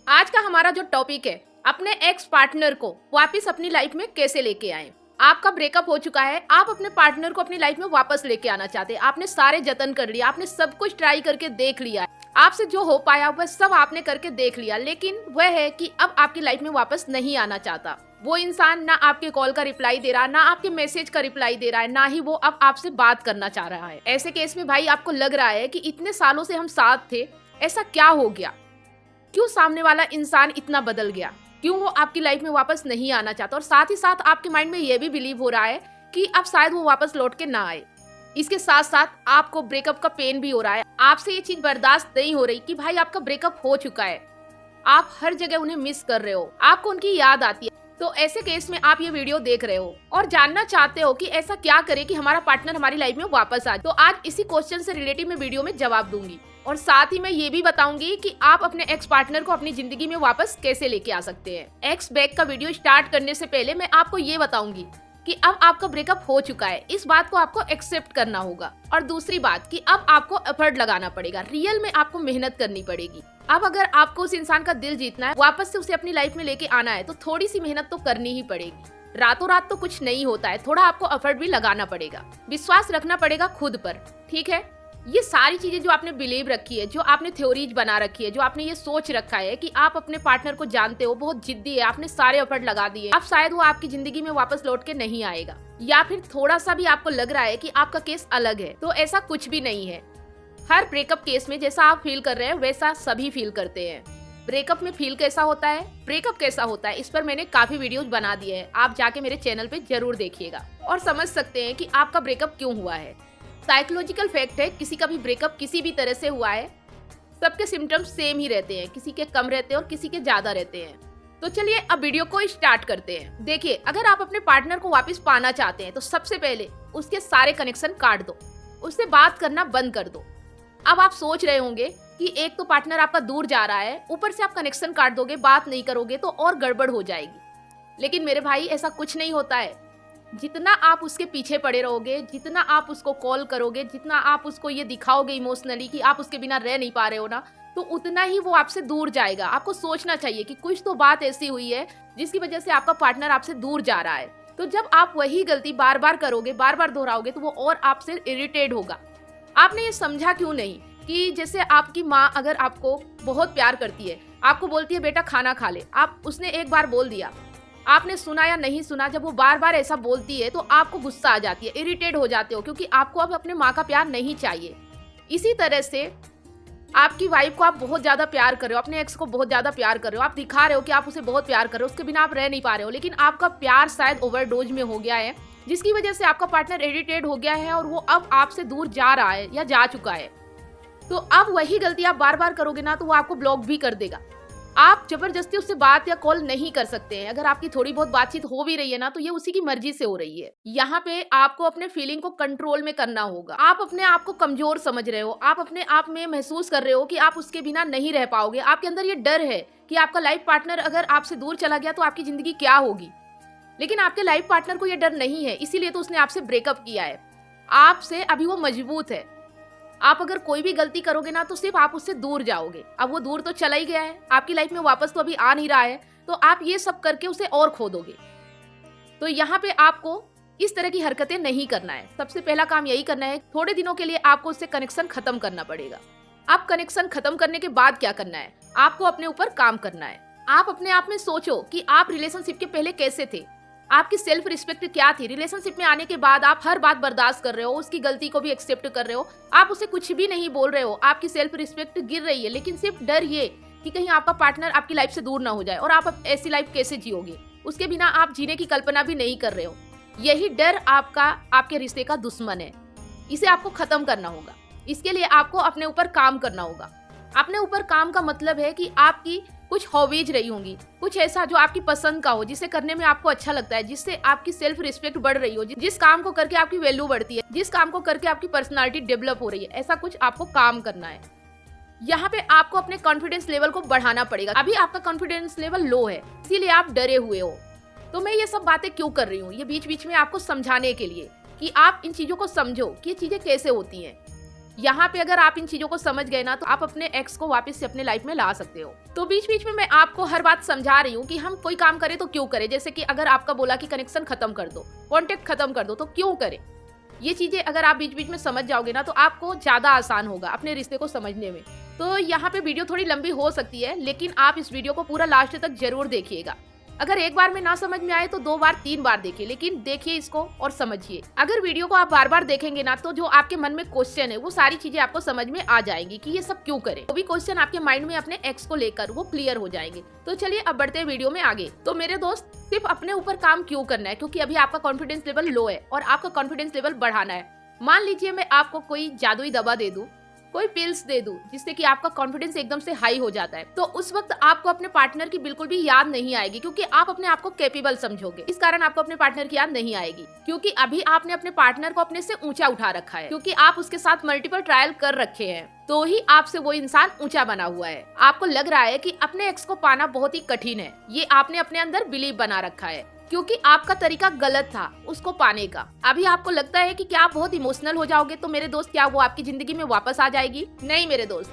आज का हमारा जो टॉपिक है, अपने एक्स पार्टनर को वापस अपनी लाइफ में कैसे लेके आए। आपका ब्रेकअप हो चुका है, आप अपने पार्टनर को अपनी लाइफ में वापस लेके आना चाहते हैं। आपने सारे जतन कर लिया, आपने सब कुछ ट्राई करके देख लिया, आपसे जो हो पाया वह सब आपने करके देख लिया, लेकिन वह है कि अब आपकी लाइफ में वापस नहीं आना चाहता। वो इंसान ना आपके कॉल का रिप्लाई दे रहा, ना आपके मैसेज का रिप्लाई दे रहा है, ना ही वो अब आपसे बात करना चाह रहा है। ऐसे केस में भाई आपको लग रहा है कि इतने सालों से हम साथ थे, ऐसा क्या हो गया, क्यों सामने वाला इंसान इतना बदल गया, क्यों वो आपकी लाइफ में वापस नहीं आना चाहता। और साथ ही साथ आपके माइंड में ये भी बिलीव हो रहा है कि अब शायद वो वापस लौट के ना आए। इसके साथ साथ आपको ब्रेकअप का पेन भी हो रहा है, आपसे ये चीज बर्दाश्त नहीं हो रही कि भाई आपका ब्रेकअप हो चुका है, आप हर जगह उन्हें मिस कर रहे हो, आपको उनकी याद आती है। तो ऐसे केस में आप ये वीडियो देख रहे हो और जानना चाहते हो कि ऐसा क्या करे कि हमारा पार्टनर हमारी लाइफ में वापस आए। तो आज इसी क्वेश्चन से रिलेटेड मैं वीडियो में जवाब दूंगी और साथ ही मैं ये भी बताऊंगी कि आप अपने एक्स पार्टनर को अपनी जिंदगी में वापस कैसे लेके आ सकते हैं। एक्स बैक का वीडियो स्टार्ट करने से पहले मैं आपको ये बताऊंगी कि अब आपका ब्रेकअप हो चुका है, इस बात को आपको एक्सेप्ट करना होगा। और दूसरी बात कि अब आपको एफर्ट लगाना पड़ेगा, रियल में आपको मेहनत करनी पड़ेगी। अब अगर आपको उस इंसान का दिल जीतना है, वापस से उसे अपनी लाइफ में लेके आना है, तो थोड़ी सी मेहनत तो करनी ही पड़ेगी। रातों रात तो कुछ नहीं होता है, थोड़ा आपको एफर्ट भी लगाना पड़ेगा, विश्वास रखना पड़ेगा खुद पर, ठीक है। ये सारी चीजें जो आपने बिलीव रखी है, जो आपने थ्योरीज बना रखी है, जो आपने ये सोच रखा है कि आप अपने पार्टनर को जानते हो, बहुत जिद्दी है, आपने सारे एफर्ट लगा दिए, अब शायद वो आपकी जिंदगी में वापस लौट के नहीं आएगा, या फिर थोड़ा सा भी आपको लग रहा है कि आपका केस अलग है, तो ऐसा कुछ भी नहीं है। हर ब्रेकअप केस में जैसा आप फील कर रहे हैं वैसा सभी फील करते हैं। ब्रेकअप में फील कैसा होता है, ब्रेकअप कैसा होता है, इस पर मैंने काफी वीडियोस बना दिए हैं, आप जाके मेरे चैनल पे जरूर देखिएगा और समझ सकते हैं कि आपका ब्रेकअप क्यों हुआ है। साइकोलॉजिकल फैक्ट है, किसी का भी ब्रेकअप किसी भी तरह से हुआ है, सबके सिम्टम्स सेम ही रहते हैं, किसी के कम रहते हैं और किसी के ज्यादा रहते हैं। तो चलिए अब वीडियो को स्टार्ट करते हैं। देखिए, अगर आप अपने पार्टनर को वापस पाना चाहते हैं तो सबसे पहले उसके सारे कनेक्शन काट दो, उससे बात करना बंद कर दो। अब आप सोच रहे होंगे कि एक तो पार्टनर आपका दूर जा रहा है, ऊपर से आप कनेक्शन काट दोगे, बात नहीं करोगे तो और गड़बड़ हो जाएगी। लेकिन मेरे भाई ऐसा कुछ नहीं होता है। जितना आप उसके पीछे पड़े रहोगे, जितना आप उसको कॉल करोगे, जितना आप उसको ये दिखाओगे इमोशनली कि आप उसके बिना रह नहीं पा रहे हो ना, तो उतना ही वो आपसे दूर जाएगा। आपको सोचना चाहिए कि कुछ तो बात ऐसी हुई है जिसकी वजह से आपका पार्टनर आपसे दूर जा रहा है। तो जब आप वही गलती बार बार करोगे, बार बार दोहराओगे, तो वो और आपसे इरिटेट होगा। आपने ये समझा क्यों नहीं कि जैसे आपकी माँ अगर आपको बहुत प्यार करती है, आपको बोलती है बेटा खाना खा ले, आप उसने एक बार बोल दिया, आपने सुना या नहीं सुना, जब वो बार बार ऐसा बोलती है तो आपको गुस्सा आ जाती है, इरिटेट हो जाते हो, क्योंकि आपको अब अपने माँ का प्यार नहीं चाहिए। इसी तरह से आपकी वाइफ को आप बहुत ज्यादा प्यार कर रहे हो, अपने एक्स को बहुत ज्यादा प्यार कर रहे हो, आप दिखा रहे हो कि आप उसे बहुत प्यार कर रहे हो, उसके बिना आप रह नहीं पा रहे हो, लेकिन आपका प्यार शायद ओवरडोज में हो गया है, जिसकी वजह से आपका पार्टनर इरिटेट हो गया है और वो अब आपसे दूर जा रहा है या जा चुका है। तो अब वही गलती आप बार बार करोगे ना, तो वो आपको ब्लॉक भी कर देगा। आप जबरदस्ती उससे बात या कॉल नहीं कर सकते हैं। अगर आपकी थोड़ी बहुत बातचीत हो भी रही है ना, तो ये उसी की मर्जी से हो रही है। यहाँ पे आपको अपने फीलिंग को कंट्रोल में करना होगा। आप अपने आप को कमजोर समझ रहे हो, आप अपने आप में महसूस कर रहे हो कि आप उसके बिना नहीं रह पाओगे। आपके अंदर ये डर है कि आपका लाइफ पार्टनर अगर आपसे दूर चला गया तो आपकी जिंदगी क्या होगी। लेकिन आपके लाइफ पार्टनर को ये डर नहीं है, इसीलिए तो उसने आपसे ब्रेकअप किया है। आपसे अभी वो मजबूत है। आप अगर कोई भी गलती करोगे ना, तो सिर्फ आप उससे दूर जाओगे। अब वो दूर तो चला ही गया है, आपकी लाइफ में वापस तो अभी आ नहीं रहा है, तो आप ये सब करके उसे और खो दोगे। तो यहाँ पे आपको इस तरह की हरकतें नहीं करना है। सबसे पहला काम यही करना है, थोड़े दिनों के लिए आपको उससे कनेक्शन खत्म करना पड़ेगा। आप कनेक्शन खत्म करने के बाद क्या करना है, आपको अपने ऊपर काम करना है। आप अपने आप में सोचो कि आप रिलेशनशिप के पहले कैसे थे, आपकी सेल्फ रिस्पेक्ट क्या थी। रिलेशनशिप में आने के बाद आप हर बात बर्दाश्त कर रहे हो, उसकी गलती को भी एक्सेप्ट कर रहे हो, आप उसे कुछ भी नहीं बोल रहे हो, आपकी सेल्फ रिस्पेक्ट गिर रही है, लेकिन सिर्फ डर ये कि कहीं आपका पार्टनर आपकी लाइफ से दूर ना हो जाए। और आप ऐसी लाइफ कैसे जियोगे, उसके बिना आप जीने की कल्पना भी नहीं कर रहे हो। यही डर आपके रिश्ते का दुश्मन है, इसे आपको खत्म करना होगा। इसके लिए आपको अपने ऊपर काम करना होगा। अपने ऊपर काम का मतलब है कि आपकी कुछ हॉबीज रही होंगी, कुछ ऐसा जो आपकी पसंद का हो, जिसे करने में आपको अच्छा लगता है, जिससे आपकी सेल्फ रिस्पेक्ट बढ़ रही हो, जिस काम को करके आपकी वैल्यू बढ़ती है, जिस काम को करके आपकी पर्सनालिटी डेवलप हो रही है, ऐसा कुछ आपको काम करना है। यहाँ पे आपको अपने कॉन्फिडेंस लेवल को बढ़ाना पड़ेगा। अभी आपका कॉन्फिडेंस लेवल लो है, इसीलिए आप डरे हुए हो। तो मैं ये सब बातें क्यों कर रही हूँ, ये बीच बीच में आपको समझाने के लिए कि आप इन चीजों को समझो कि ये चीजें कैसे होती हैं। यहाँ पे अगर आप इन चीजों को समझ गए ना तो आप अपने एक्स को वापस से अपने लाइफ में ला सकते हो। तो बीच बीच में मैं आपको हर बात समझा रही हूँ कि हम कोई काम करें तो क्यों करें। जैसे कि अगर आपका बोला कि कनेक्शन खत्म कर दो, कॉन्टेक्ट खत्म कर दो, तो क्यों करें। ये चीजें अगर आप बीच बीच में समझ जाओगे ना तो आपको ज्यादा आसान होगा अपने रिश्ते को समझने में। तो यहाँ पे वीडियो थोड़ी लंबी हो सकती है, लेकिन आप इस वीडियो को पूरा लास्ट तक जरूर देखिएगा। अगर एक बार में ना समझ में आए तो 2 बार 3 बार देखिए, लेकिन देखिए इसको और समझिए। अगर वीडियो को आप बार बार देखेंगे ना तो जो आपके मन में क्वेश्चन है वो सारी चीजें आपको समझ में आ जाएंगी कि ये सब क्यों करें। वो भी क्वेश्चन आपके माइंड में अपने एक्स को लेकर वो क्लियर हो जाएंगे। तो चलिए अब बढ़ते हैं वीडियो में आगे। तो मेरे दोस्त, सिर्फ अपने ऊपर काम क्यों करना है, क्योंकि अभी आपका कॉन्फिडेंस लेवल लो है और आपका कॉन्फिडेंस लेवल बढ़ाना है। मान लीजिए मैं आपको कोई जादुई दवा दे दूं, कोई पिल्स दे दूं जिससे कि आपका कॉन्फिडेंस एकदम से हाई हो जाता है, तो उस वक्त आपको अपने पार्टनर की बिल्कुल भी याद नहीं आएगी, क्योंकि आप अपने आप को कैपेबल समझोगे। इस कारण आपको अपने पार्टनर की याद नहीं आएगी, क्योंकि अभी आपने अपने पार्टनर को अपने से ऊंचा उठा रखा है, क्योंकि आप उसके साथ मल्टीपल ट्रायल कर रखे हैं। तो ही आपसे वो इंसान ऊंचा बना हुआ है। आपको लग रहा है कि अपने एक्स को पाना बहुत ही कठिन है, ये आपने अपने अंदर बिलीव बना रखा है, क्योंकि आपका तरीका गलत था उसको पाने का। अभी आपको लगता है कि क्या आप बहुत इमोशनल हो जाओगे तो मेरे दोस्त क्या वो आपकी जिंदगी में वापस आ जाएगी? नहीं मेरे दोस्त,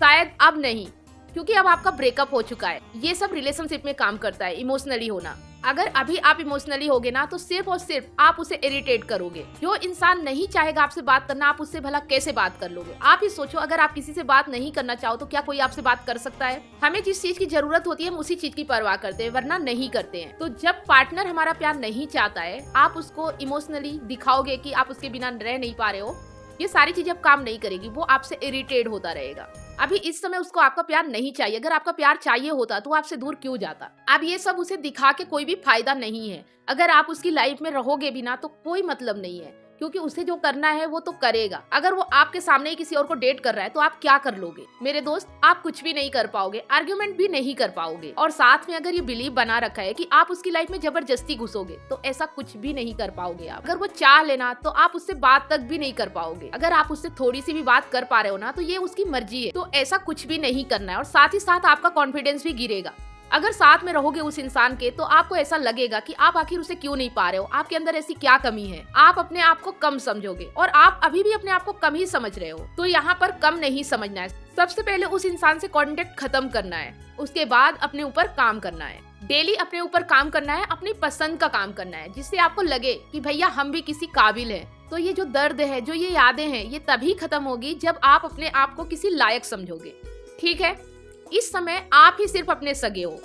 शायद अब नहीं, क्योंकि अब आपका ब्रेकअप हो चुका है। ये सब रिलेशनशिप में काम करता है, इमोशनली होना। अगर अभी आप इमोशनली होगे ना तो सिर्फ और सिर्फ आप उसे इरिटेट करोगे। जो इंसान नहीं चाहेगा आपसे बात करना, आप उससे भला कैसे बात कर लोगे? आप ही सोचो, अगर आप किसी से बात नहीं करना चाहो तो क्या कोई आपसे बात कर सकता है? हमें जिस चीज की जरूरत होती है हम उसी चीज की परवाह करते हैं, वरना नहीं करते हैं। तो जब पार्टनर हमारा प्यार नहीं चाहता है, आप उसको इमोशनली दिखाओगे कि आप उसके बिना रह नहीं पा रहे हो, ये सारी चीजें अब काम नहीं करेगी। वो आपसे इरिटेट होता रहेगा। अभी इस समय उसको आपका प्यार नहीं चाहिए। अगर आपका प्यार चाहिए होता तो आपसे दूर क्यों जाता? अब ये सब उसे दिखा के कोई भी फायदा नहीं है। अगर आप उसकी लाइफ में रहोगे भी ना तो कोई मतलब नहीं है, क्योंकि उसे जो करना है वो तो करेगा। अगर वो आपके सामने ही किसी और को डेट कर रहा है तो आप क्या कर लोगे? मेरे दोस्त, आप कुछ भी नहीं कर पाओगे, आर्ग्यूमेंट भी नहीं कर पाओगे। और साथ में अगर ये बिलीव बना रखा है कि आप उसकी लाइफ में जबरदस्ती घुसोगे तो ऐसा कुछ भी नहीं कर पाओगे आप। अगर वो चाह लेना तो आप उससे बात तक भी नहीं कर पाओगे। अगर आप उससे थोड़ी सी भी बात कर पा रहे हो ना तो ये उसकी मर्जी है। तो ऐसा कुछ भी नहीं करना है, और साथ ही साथ आपका कॉन्फिडेंस भी गिरेगा। अगर साथ में रहोगे उस इंसान के तो आपको ऐसा लगेगा कि आप आखिर उसे क्यों नहीं पा रहे हो, आपके अंदर ऐसी क्या कमी है। आप अपने आप को कम समझोगे, और आप अभी भी अपने आप को कम ही समझ रहे हो। तो यहाँ पर कम नहीं समझना है। सबसे पहले उस इंसान से कॉन्टेक्ट खत्म करना है, उसके बाद अपने ऊपर काम करना है। डेली अपने ऊपर काम करना है, अपनी पसंद का काम करना है, जिससे आपको लगे कि भैया हम भी किसी काबिल है। तो ये जो दर्द है, जो ये यादें हैं, ये तभी खत्म होगी जब आप अपने आप को किसी लायक समझोगे। ठीक है, इस समय आप ही सिर्फ अपने सगे हो,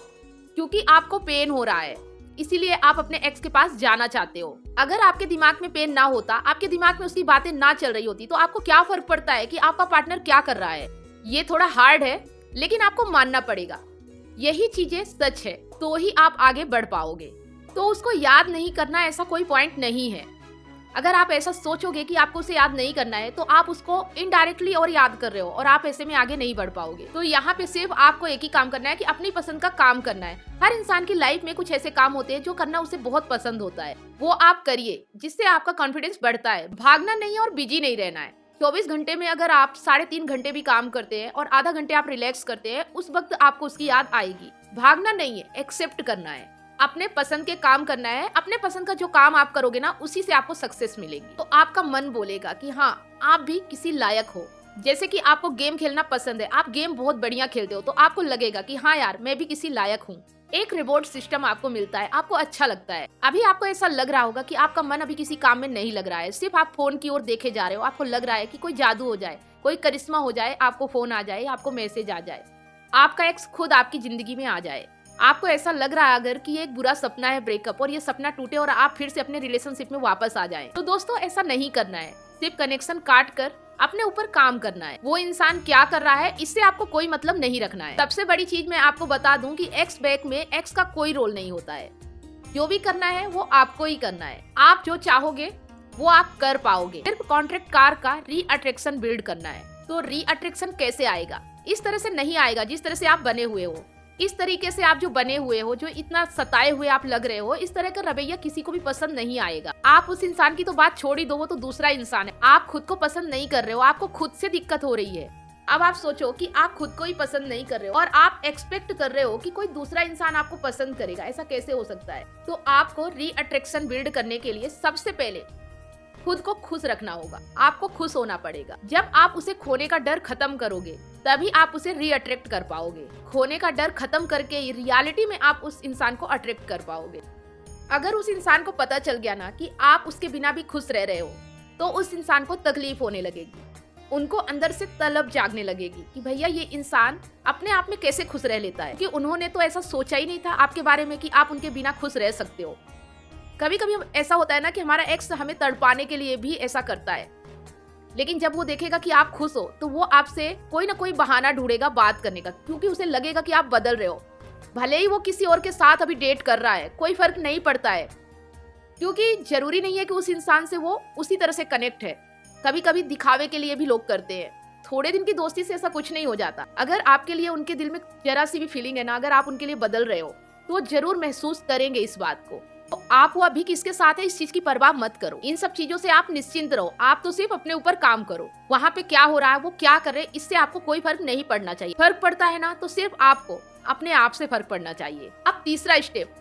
क्योंकि आपको पेन हो रहा है, इसीलिए आप अपने एक्स के पास जाना चाहते हो। अगर आपके दिमाग में पेन ना होता, आपके दिमाग में उसकी बातें ना चल रही होती, तो आपको क्या फर्क पड़ता है कि आपका पार्टनर क्या कर रहा है? ये थोड़ा हार्ड है, लेकिन आपको मानना पड़ेगा। यही चीजें सच है, तो ही आप आगे बढ़ पाओगे। तो उसको याद नहीं करना ऐसा कोई पॉइंट नहीं है। अगर आप ऐसा सोचोगे कि आपको उसे याद नहीं करना है तो आप उसको इनडायरेक्टली और याद कर रहे हो, और आप ऐसे में आगे नहीं बढ़ पाओगे। तो यहाँ पे सिर्फ आपको एक ही काम करना है कि अपनी पसंद का काम करना है। हर इंसान की लाइफ में कुछ ऐसे काम होते हैं जो करना उसे बहुत पसंद होता है, वो आप करिए, जिससे आपका कॉन्फिडेंस बढ़ता है। भागना नहीं और बिजी नहीं रहना है। 24 घंटे में अगर आप 3.5 घंटे भी काम करते हैं और आधा घंटे आप रिलैक्स करते हैं, उस वक्त आपको उसकी याद आएगी। भागना नहीं है, एक्सेप्ट करना है, अपने पसंद के काम करना है। अपने पसंद का जो काम आप करोगे ना, उसी से आपको सक्सेस मिलेगी। तो आपका मन बोलेगा कि हाँ, आप भी किसी लायक हो। जैसे कि आपको गेम खेलना पसंद है, आप गेम बहुत बढ़िया खेलते हो, तो आपको लगेगा कि हाँ यार, मैं भी किसी लायक हूँ। एक रिवॉर्ड सिस्टम आपको मिलता है, आपको अच्छा लगता है। अभी आपको ऐसा लग रहा होगा कि आपका मन अभी किसी काम में नहीं लग रहा है, सिर्फ आप फोन की ओर देखे जा रहे हो। आपको लग रहा है कि कोई जादू हो जाए, कोई करिश्मा हो जाए, आपको फोन आ जाए, आपको मैसेज आ जाए, आपका एक्स खुद आपकी जिंदगी में आ जाए। आपको ऐसा लग रहा है अगर कि ये एक बुरा सपना है ब्रेकअप, और ये सपना टूटे और आप फिर से अपने रिलेशनशिप में वापस आ जाएं। तो दोस्तों, ऐसा नहीं करना है। सिर्फ कनेक्शन काट कर अपने ऊपर काम करना है। वो इंसान क्या कर रहा है, इससे आपको कोई मतलब नहीं रखना है। सबसे बड़ी चीज मैं आपको बता दूं कि एक्स बैक में एक्स का कोई रोल नहीं होता है। जो भी करना है वो आपको ही करना है। आप जो चाहोगे वो आप कर पाओगे। सिर्फ कॉन्ट्रैक्ट कार का री अट्रैक्शन बिल्ड करना है। तो री अट्रैक्शन कैसे आएगा? इस तरह से नहीं आएगा जिस तरह से आप बने हुए हो। इस तरीके से आप जो बने हुए हो, जो इतना सताए हुए आप लग रहे हो, इस तरह का रवैया किसी को भी पसंद नहीं आएगा। आप उस इंसान की तो बात छोड़ ही दो, वो तो दूसरा इंसान है। आप खुद को पसंद नहीं कर रहे हो, आपको खुद से दिक्कत हो रही है। अब आप सोचो कि आप खुद को ही पसंद नहीं कर रहे हो और आप एक्सपेक्ट कर रहे हो कि कोई दूसरा इंसान आपको पसंद करेगा। ऐसा कैसे हो सकता है? तो आपको री अट्रैक्शन बिल्ड करने के लिए सबसे पहले खुद को खुश रखना होगा, आपको खुश होना पड़ेगा। जब आप उसे खोने का डर खत्म करोगे तभी आप उसे रीअट्रैक्ट कर पाओगे। खोने का डर खत्म करके रियलिटी में आप उस इंसान को अट्रैक्ट कर पाओगे। अगर उस इंसान को पता चल गया ना कि आप उसके बिना भी खुश रह रहे हो, तो उस इंसान को तकलीफ होने लगेगी, उनको अंदर से तलब जागने लगेगी कि भैया ये इंसान अपने आप में कैसे खुश रह लेता है, कि उन्होंने तो ऐसा सोचा ही नहीं था आपके बारे में कि आप उनके बिना खुश रह सकते हो। कभी कभी ऐसा होता है ना कि हमारा एक्स हमें तड़पाने के लिए भी ऐसा करता है, लेकिन जब वो देखेगा कि आप खुश हो तो वो आपसे कोई ना कोई बहाना ढूंढेगा बात करने का, क्योंकि उसे लगेगा कि आप बदल रहे हो। भले ही वो किसी और के साथ अभी डेट कर रहा है, कोई फर्क नहीं पड़ता है, क्योंकि जरूरी नहीं है कि उस इंसान से वो उसी तरह से कनेक्ट है। कभी कभी दिखावे के लिए भी लोग करते हैं। थोड़े दिन की दोस्ती से ऐसा कुछ नहीं हो जाता। अगर आपके लिए उनके दिल में जरा सी भी फीलिंग है ना, अगर आप उनके लिए बदल रहे हो तो वो जरूर महसूस करेंगे इस बात को। तो आप वो अभी किसके साथ है इस चीज की परवाह मत करो। इन सब चीजों से आप निश्चिंत रहो। आप तो सिर्फ अपने ऊपर काम करो। वहाँ पे क्या हो रहा है, वो क्या कर रहे हैं, इससे आपको कोई फर्क नहीं पड़ना चाहिए। फर्क पड़ता है ना तो सिर्फ आपको अपने आप से फर्क पड़ना चाहिए। अब तीसरा स्टेप,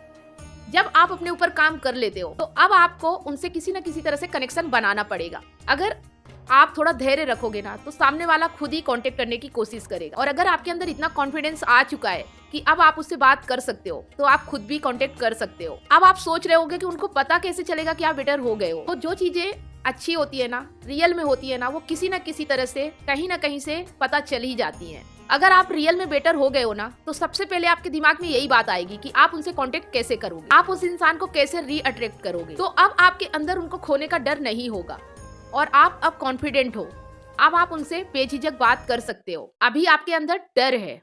जब आप अपने ऊपर काम कर लेते हो तो अब आपको उनसे किसी न किसी तरह से कनेक्शन बनाना पड़ेगा। अगर आप थोड़ा धैर्य रखोगे ना तो सामने वाला खुद ही कांटेक्ट करने की कोशिश करेगा। और अगर आपके अंदर इतना कॉन्फिडेंस आ चुका है कि अब आप उससे बात कर सकते हो तो आप खुद भी कांटेक्ट कर सकते हो। अब आप सोच रहे होगे कि उनको पता कैसे चलेगा कि आप बेटर हो गए हो। तो जो चीजें अच्छी होती है ना, रियल में होती है ना, वो किसी न किसी तरह से कहीं ना कहीं से पता चल ही जाती है। अगर आप रियल में बेटर हो गए हो ना तो सबसे पहले आपके दिमाग में यही बात आएगी कि आप उनसे कांटेक्ट कैसे करोगे, आप उस इंसान को कैसे रीअट्रैक्ट करोगे। तो अब आपके अंदर उनको खोने का डर नहीं होगा और आप अब कॉन्फिडेंट हो। अब आप उनसे बेझिझक बात कर सकते हो। अभी आपके अंदर डर है,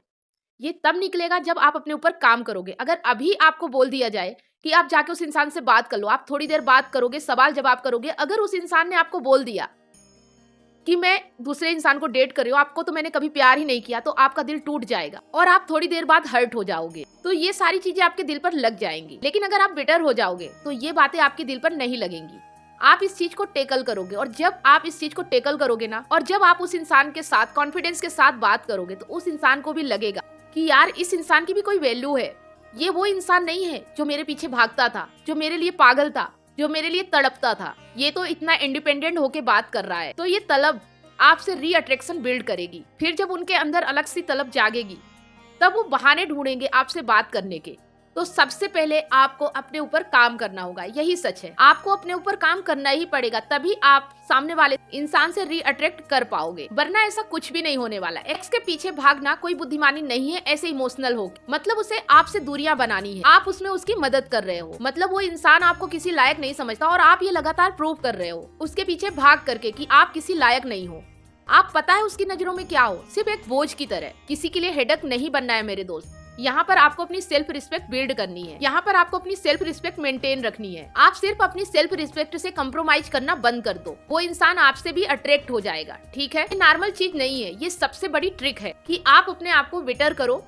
ये तब निकलेगा जब आप अपने ऊपर काम करोगे। अगर अभी आपको बोल दिया जाए कि आप जाके उस इंसान से बात कर लो, आप थोड़ी देर बात करोगे, सवाल जवाब करोगे, अगर उस इंसान ने आपको बोल दिया कि मैं दूसरे इंसान को डेट कर रही हूँ, आपको तो मैंने कभी प्यार ही नहीं किया, तो आपका दिल टूट जाएगा और आप थोड़ी देर बाद हर्ट हो जाओगे। तो ये सारी चीजें आपके दिल पर लग जाएंगी। लेकिन अगर आप बेटर हो जाओगे तो ये बातें आपके दिल पर नहीं लगेंगी। आप इस चीज को टेकल करोगे और जब आप इस चीज को टेकल करोगे ना और जब आप उस इंसान के साथ कॉन्फिडेंस के साथ बात करोगे तो उस इंसान को भी लगेगा कि यार इस इंसान की भी कोई वैल्यू है। ये वो इंसान नहीं है जो मेरे पीछे भागता था, जो मेरे लिए पागल था, जो मेरे लिए तड़पता था। ये तो इतना इंडिपेंडेंट होके बात कर रहा है। तो ये तलब आपसे रीअट्रैक्शन बिल्ड करेगी। फिर जब उनके अंदर अलग सी तलब जागेगी तब वो बहाने ढूंढेंगे आपसे बात करने के। तो सबसे पहले आपको अपने ऊपर काम करना होगा, यही सच है। आपको अपने ऊपर काम करना ही पड़ेगा, तभी आप सामने वाले इंसान से रीअट्रैक्ट कर पाओगे, वरना ऐसा कुछ भी नहीं होने वाला। एक्स के पीछे भागना कोई बुद्धिमानी नहीं है। ऐसे इमोशनल हो मतलब उसे आपसे दूरियां बनानी है, आप उसमें उसकी मदद कर रहे हो, मतलब वो इंसान आपको किसी लायक नहीं समझता और आप ये लगातार प्रूव कर रहे हो उसके पीछे भाग करके कि आप किसी लायक नहीं हो। आप पता है उसकी नजरों में क्या हो, सिर्फ एक बोझ की तरह। किसी के लिए हेडक नहीं बनना है मेरे दोस्त। यहाँ पर आपको अपनी सेल्फ रिस्पेक्ट बिल्ड करनी है, यहाँ पर आपको अपनी सेल्फ रिस्पेक्ट मेंटेन रखनी है। आप सिर्फ अपनी सेल्फ रिस्पेक्ट से कम्प्रोमाइज करना बंद कर दो, वो इंसान आपसे भी अट्रैक्ट हो जाएगा। ठीक है, ये नॉर्मल चीज नहीं है, ये सबसे बड़ी ट्रिक है कि आप अपने आप को बेटर करो,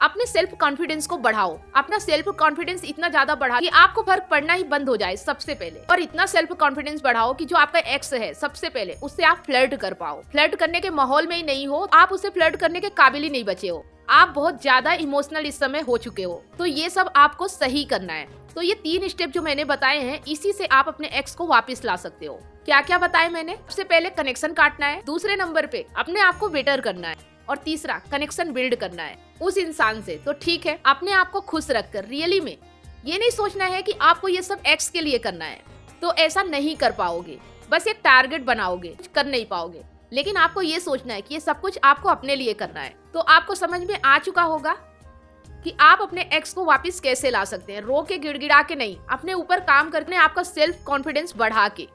अपने सेल्फ कॉन्फिडेंस को बढ़ाओ। अपना सेल्फ कॉन्फिडेंस इतना ज्यादा बढ़ा कि आपको फर्क पड़ना ही बंद हो जाए सबसे पहले। और इतना सेल्फ कॉन्फिडेंस बढ़ाओ कि जो आपका एक्स है सबसे पहले उससे आप फ्लर्ट कर पाओ। फ्लर्ट करने के माहौल में ही नहीं हो, आप उसे फ्लर्ट करने के काबिल ही नहीं बचे हो, आप बहुत ज्यादा इमोशनल इस समय हो चुके हो। तो ये सब आपको सही करना है। तो ये 3 स्टेप जो मैंने बताए हैं, इसी से आप अपने एक्स को वापस ला सकते हो। क्या क्या बताए मैंने? सबसे पहले कनेक्शन काटना है, दूसरे नंबर पे अपने आप को बेटर करना है, और तीसरा कनेक्शन बिल्ड करना है उस इंसान से। तो ठीक है, अपने आप को खुश रखकर रियली में ये नहीं सोचना है कि आपको ये सब एक्स के लिए करना है, तो ऐसा नहीं कर पाओगे। बस एक टारगेट बनाओगे, कुछ कर नहीं पाओगे। लेकिन आपको ये सोचना है कि ये सब कुछ आपको अपने लिए करना है। तो आपको समझ में आ चुका होगा कि आप अपने एक्स को वापस कैसे ला सकते हैं, रो के गिड़गिड़ा के नहीं, अपने ऊपर काम करके, आपका सेल्फ कॉन्फिडेंस बढ़ा के।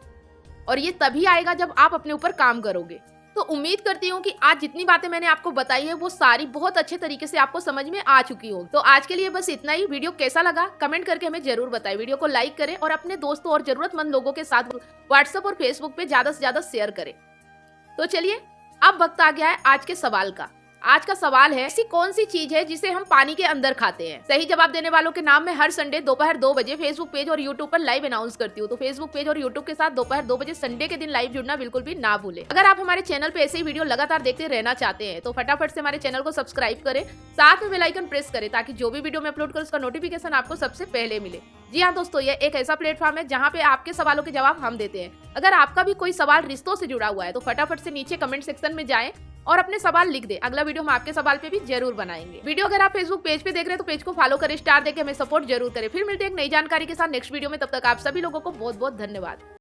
और ये तभी आएगा जब आप अपने ऊपर काम करोगे। तो उम्मीद करती हूँ कि आज जितनी बातें मैंने आपको बताई है वो सारी बहुत अच्छे तरीके से आपको समझ में आ चुकी हो। तो आज के लिए बस इतना ही। वीडियो कैसा लगा कमेंट करके हमें जरूर बताएं। वीडियो को लाइक करें और अपने दोस्तों और जरूरतमंद लोगों के साथ व्हाट्सएप और फेसबुक पे ज्यादा से ज्यादा शेयर करें। तो चलिए, अब वक्त आ गया है आज के सवाल का। आज का सवाल है, ऐसी कौन सी चीज है जिसे हम पानी के अंदर खाते हैं? सही जवाब देने वालों के नाम में हर संडे दोपहर 2 बजे फेसबुक पेज और यूट्यूब पर लाइव अनाउंस करती हूँ। तो फेसबुक पेज और यूट्यूब के साथ दोपहर 2 बजे संडे के दिन लाइव जुड़ना बिल्कुल भी ना भूले। अगर आप हमारे चैनल पे ऐसे ही वीडियो लगातार देखते रहना चाहते हैं तो फटाफट से हमारे चैनल को सब्सक्राइब करें, साथ में बेल आइकन प्रेस करें ताकि जो भी वीडियो मैं अपलोड करूँ उसका नोटिफिकेशन आपको सबसे पहले मिले। जी हाँ दोस्तों, ये एक ऐसा प्लेटफॉर्म है जहाँ पे आपके सवालों के जवाब हम देते हैं। अगर आपका भी कोई सवाल रिश्तों से जुड़ा हुआ है तो फटाफट से नीचे कमेंट सेक्शन में जाएं और अपने सवाल लिख दे। अगला वीडियो हम आपके सवाल पे भी जरूर बनाएंगे। वीडियो अगर आप फेसबुक पेज पे देख रहे हैं तो पेज को फॉलो करें, स्टार देके हमें सपोर्ट जरूर करें। फिर मिलते हैं एक नई जानकारी के साथ नेक्स्ट वीडियो में। तब तक आप सभी लोगों को बहुत बहुत धन्यवाद।